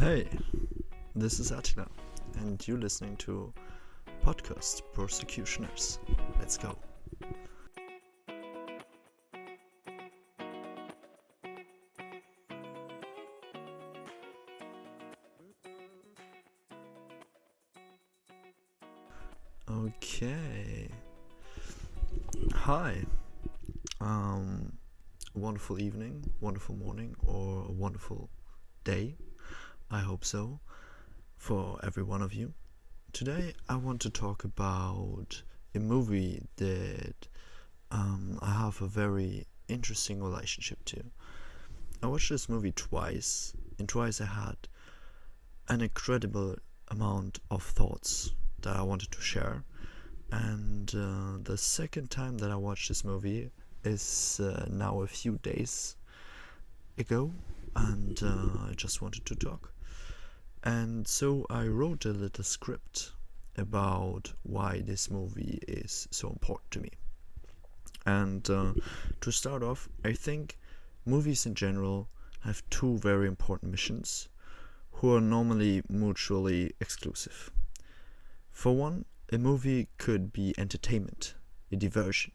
Hey, this is Attila, and you're listening to Podcast Prosecutioners. Let's go. Okay. Hi. Wonderful evening, wonderful morning, or a wonderful day. I hope so for every one of you. Today I want to talk about a movie that I have a very interesting relationship to. I watched this movie twice, and twice I had an incredible amount of thoughts that I wanted to share. And the second time that I watched this movie is now a few days ago, and I just wanted to talk. And so I wrote a little script about why this movie is so important to me. And to start off, I think movies in general have two very important missions who are normally mutually exclusive. For one, a movie could be entertainment, a diversion,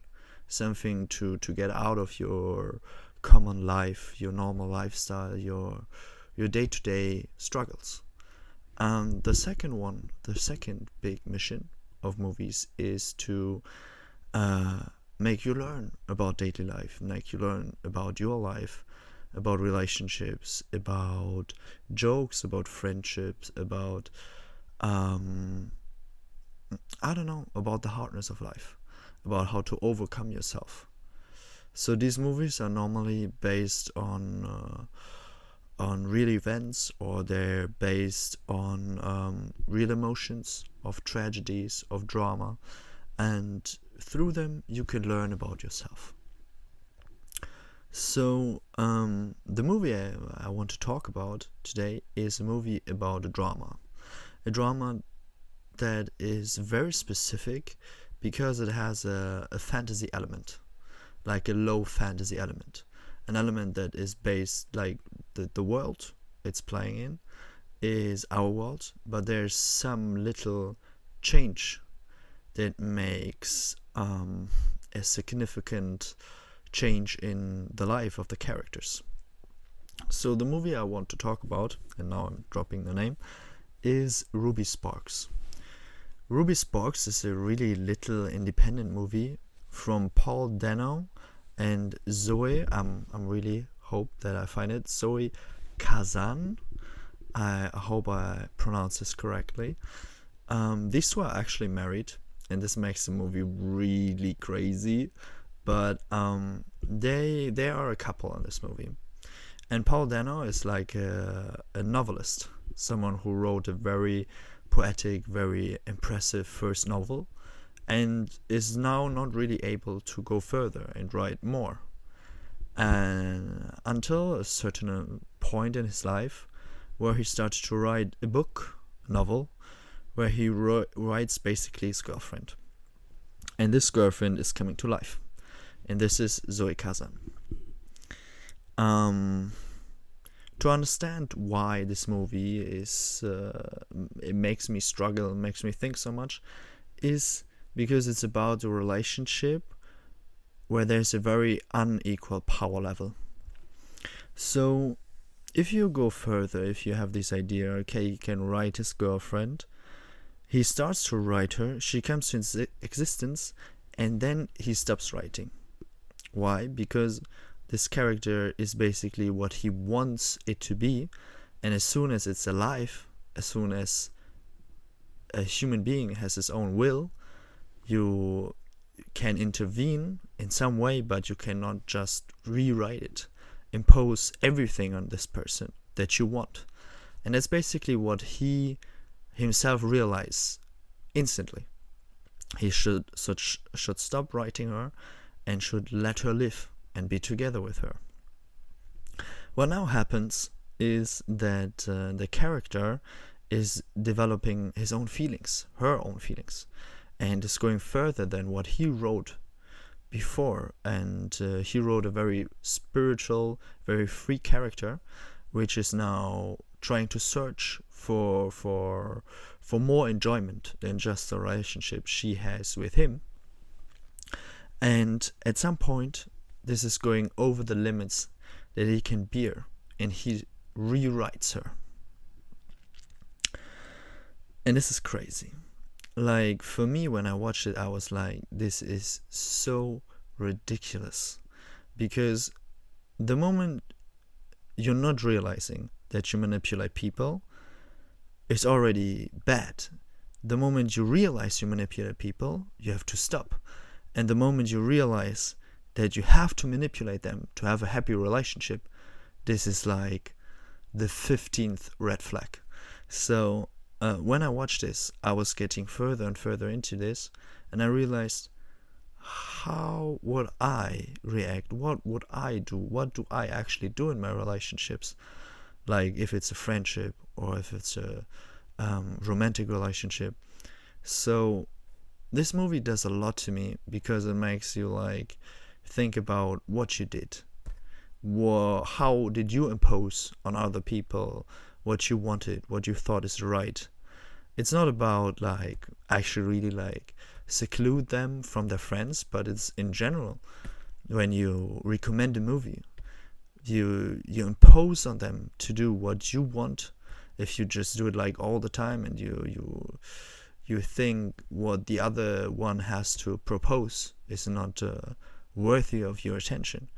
something to get out of your common life, your normal lifestyle, your day-to-day struggles. The second big mission of movies is to make you learn about daily life, make you learn about your life, about relationships, about jokes, about friendships, about about the hardness of life, about how to overcome yourself. So these movies are normally based on real events, or they're based on real emotions, of tragedies, of drama, and through them you can learn about yourself. So the movie I want to talk about today is a movie about a drama that is very specific because it has a fantasy element, like a low fantasy element, an element that is based, like the world it's playing in is our world, but there's some little change that makes a significant change in the life of the characters. So the movie I want to talk about, and now I'm dropping the name, is Ruby Sparks. Ruby Sparks is a really little independent movie from Paul Dano and Zoe. I'm really hope that I find it. Zoe Kazan. I hope I pronounce this correctly. These two are actually married, and this makes the movie really crazy. But they are a couple in this movie. And Paul Dano is like a novelist, someone who wrote a very poetic, very impressive first novel, and is now not really able to go further and write more. And until a certain point in his life where he started to write a novel, where he writes basically his girlfriend. And this girlfriend is coming to life. And this is Zoe Kazan. To understand why this movie is, it makes me struggle, makes me think so much, is because it's about a relationship where there's a very unequal power level. So if you go further, if you have this idea, okay, he can write his girlfriend, he starts to write her, she comes to existence, and then he stops writing. Why? Because this character is basically what he wants it to be, and as soon as it's alive, as soon as a human being has his own will, you can intervene in some way, but you cannot just rewrite it, impose everything on this person that you want. And that's basically what he himself realized instantly. He should stop writing her and should let her live and be together with her. What now happens is that the character is developing his own feelings, her own feelings, and is going further than what he wrote before. And he wrote a very spiritual, very free character, which is now trying to search for more enjoyment than just the relationship she has with him. And at some point, this is going over the limits that he can bear, and he rewrites her. And this is crazy. Like, for me, when I watched it, I was like, this is so ridiculous. Because the moment you're not realizing that you manipulate people, it's already bad. The moment you realize you manipulate people, you have to stop. And the moment you realize that you have to manipulate them to have a happy relationship, this is like the 15th red flag. So when I watched this, I was getting further and further into this, and I realized, how would I react? What would I do? What do I actually do in my relationships? Like, if it's a friendship or if it's a romantic relationship. So this movie does a lot to me, because it makes you like think about what you did. How did you impose on other people what you wanted, what you thought is right? It's not about like actually really like seclude them from their friends, but it's in general, when you recommend a movie, you impose on them to do what you want. If you just do it like all the time, and you think what the other one has to propose is not worthy of your attention.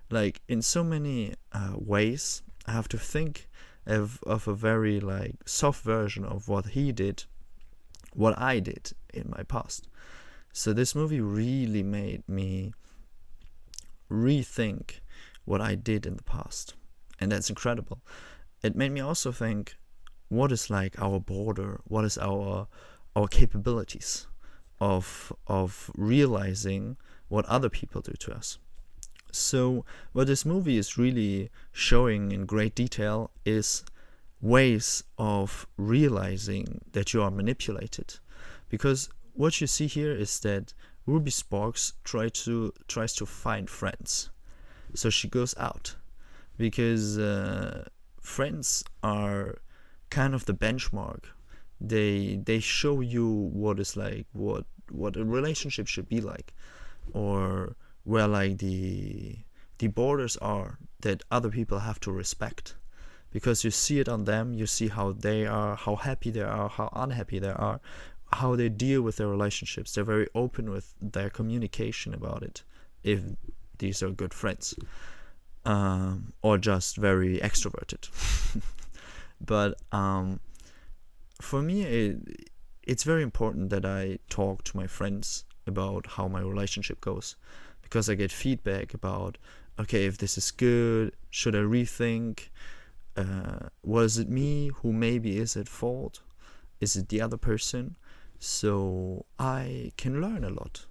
Like, in so many ways, I have to think of a very like soft version of what he did, what I did in my past. So this movie really made me rethink what I did in the past, and that's incredible. It made me also think, what is like our border, what is our capabilities of realizing what other people do to us. So what this movie is really showing in great detail is ways of realizing that you are manipulated. Because what you see here is that Ruby Sparks tries to find friends. So she goes out, because friends are kind of the benchmark. They show you what is like what a relationship should be like, or where like the borders are that other people have to respect, because you see it on them. You see how they are, how happy they are, how unhappy they are, how they deal with their relationships. They're very open with their communication about it, if these are good friends, or just very extroverted. But for me, it's very important that I talk to my friends about how my relationship goes, because I get feedback about, okay, if this is good, should I rethink? Was it me who maybe is at fault? Is it the other person? So I can learn a lot.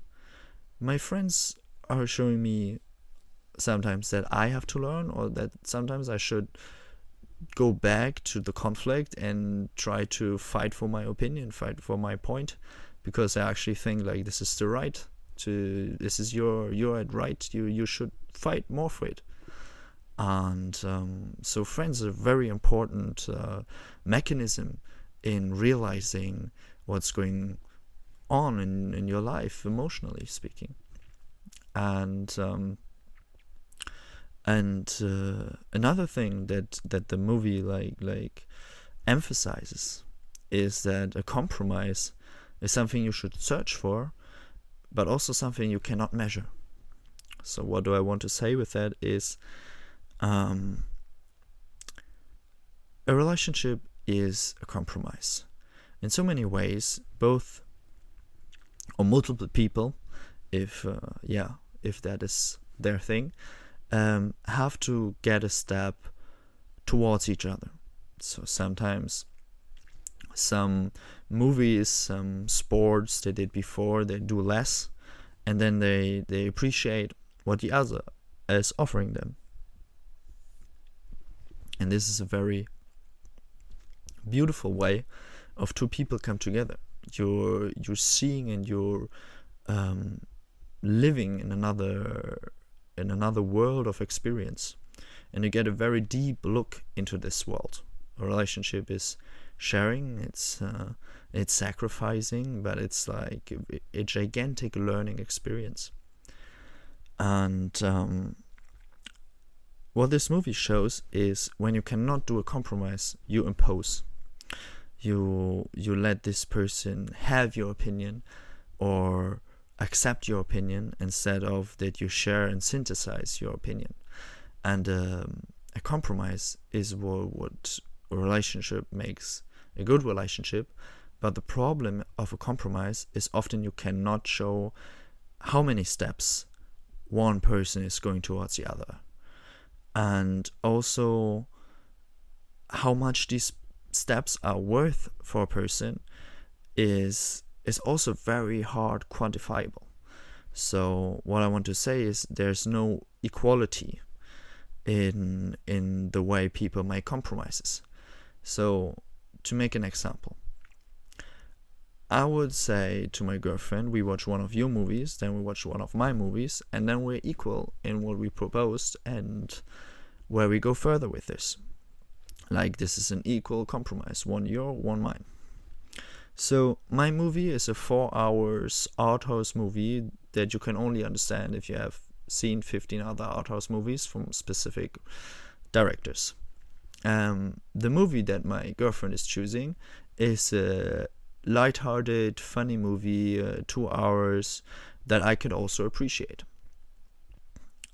My friends are showing me sometimes that I have to learn, or that sometimes I should go back to the conflict and try to fight for my opinion, fight for my point, because I actually think like this is the right to, this is you're at right, you should fight more for it. And so friends are a very important mechanism in realizing what's going on in your life, emotionally speaking. And another thing that the movie like emphasizes is that a compromise is something you should search for, but also something you cannot measure. So what do I want to say with that is, a relationship is a compromise in so many ways, both or multiple people, if that is their thing, have to get a step towards each other. So sometimes some movies, some sports they did before, they do less, and then they appreciate what the other is offering them. And this is a very beautiful way of two people come together. You're seeing and you're living in another world of experience, and you get a very deep look into this world, A relationship is sharing, it's sacrificing, but it's like a gigantic learning experience. And what this movie shows is when you cannot do a compromise, you impose. You let this person have your opinion or accept your opinion instead of that you share and synthesize your opinion. And a compromise is what a relationship makes a good relationship. But the problem of a compromise is often you cannot show how many steps one person is going towards the other, and also how much these steps are worth for a person is also very hard quantifiable. So what I want to say is there's no equality in the way people make compromises. So to make an example, I would say to my girlfriend, we watch one of your movies, then we watch one of my movies, and then we're equal in what we proposed and where we go further with this. Like, this is an equal compromise, one your, one mine. So my movie is a 4 hours art house movie that you can only understand if you have seen 15 other art house movies from specific directors. The movie that my girlfriend is choosing is a light-hearted, funny movie, 2 hours, that I could also appreciate.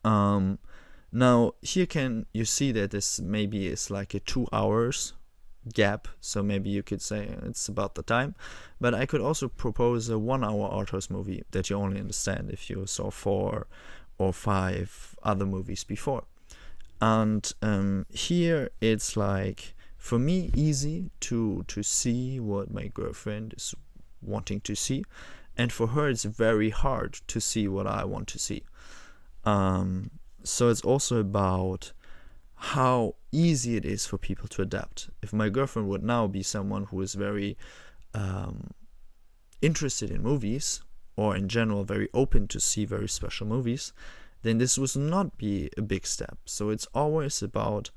Now here you see that this maybe is like a 2 hours gap, so maybe you could say it's about the time, but I could also propose a 1 hour art house movie that you only understand if you saw 4 or 5 other movies before. And here it's like, for me, easy to see what my girlfriend is wanting to see, and for her it's very hard to see what I want to see. So it's also about how easy it is for people to adapt. If my girlfriend would now be someone who is very interested in movies, or in general very open to see very special movies, then this would not be a big step. So it's always about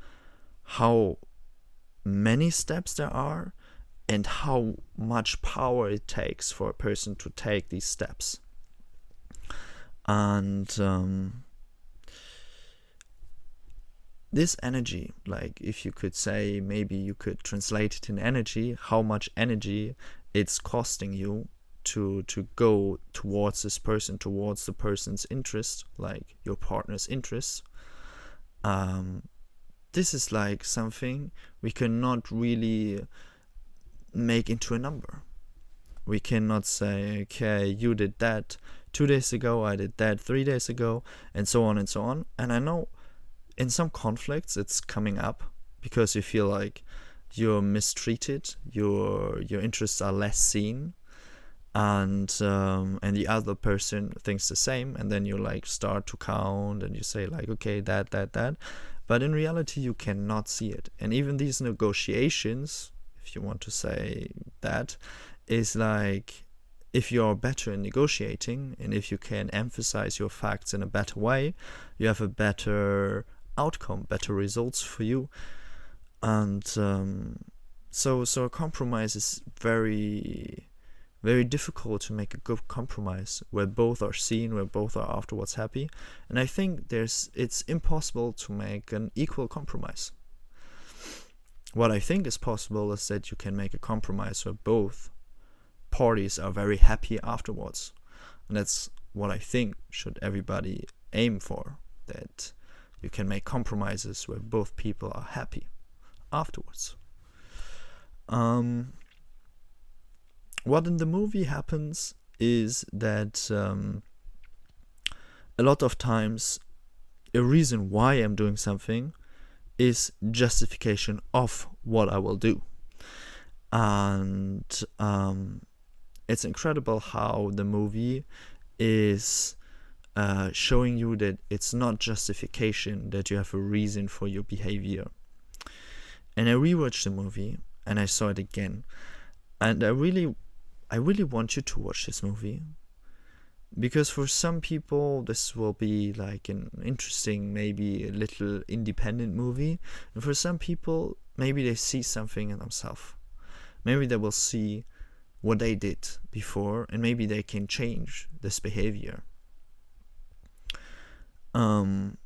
how many steps there are and how much power it takes for a person to take these steps. And this energy, like, if you could say, maybe you could translate it in energy, how much energy it's costing you to go towards this person, towards the person's interest, like your partner's interests. This is like something we cannot really make into a number. We cannot say, okay, you did that 2 days ago, I did that 3 days ago, and so on and so on. And I know in some conflicts it's coming up because you feel like you're mistreated, your interests are less seen, and the other person thinks the same, and then you like start to count and you say like, okay, that, but in reality you cannot see it. And even these negotiations, if you want to say that, is like, if you're better in negotiating and if you can emphasize your facts in a better way, you have a better outcome, better results for you. And so a compromise is very, very difficult to make a good compromise where both are seen, where both are afterwards happy. And I think it's impossible to make an equal compromise. What I think is possible is that you can make a compromise where both parties are very happy afterwards. And that's what I think should everybody aim for, that you can make compromises where both people are happy afterwards. What in the movie happens is that a lot of times a reason why I'm doing something is justification of what I will do. And it's incredible how the movie is showing you that it's not justification, that you have a reason for your behavior. And I rewatched the movie and I saw it again, and I really want you to watch this movie, Because for some people this will be like an interesting, maybe a little independent movie, and for some people maybe they see something in themselves. Maybe they will see what they did before, and maybe they can change this behavior.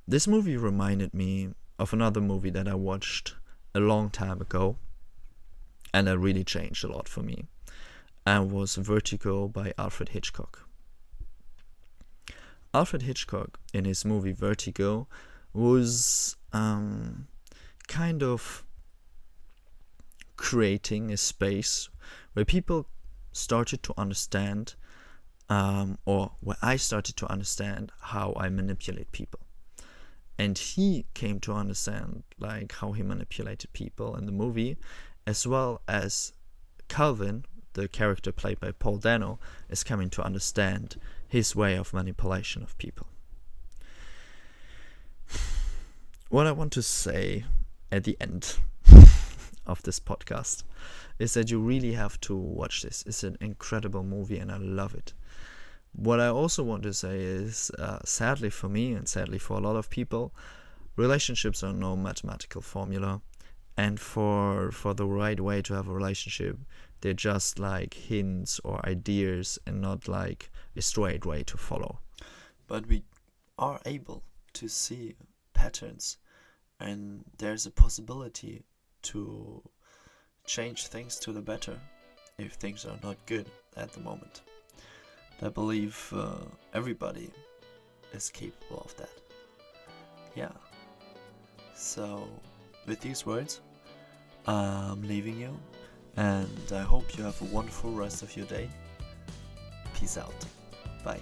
This movie reminded me of another movie that I watched a long time ago, and that really changed a lot for me, and was Vertigo by Alfred Hitchcock. Alfred Hitchcock, in his movie Vertigo, was kind of creating a space where people started to understand, or where I started to understand how I manipulate people. And he came to understand like how he manipulated people in the movie, as well as Calvin, the character played by Paul Dano, is coming to understand his way of manipulation of people. What I want to say at the end of this podcast is that you really have to watch this. It's an incredible movie and I love it. What I also want to say is, sadly for me and sadly for a lot of people, relationships are no mathematical formula. And for the right way to have a relationship, they're just like hints or ideas and not like a straight way to follow. But we are able to see patterns, and there's a possibility to change things to the better if things are not good at the moment. I believe everybody is capable of that. Yeah. So with these words, I'm leaving you, and I hope you have a wonderful rest of your day. Peace out. Bye.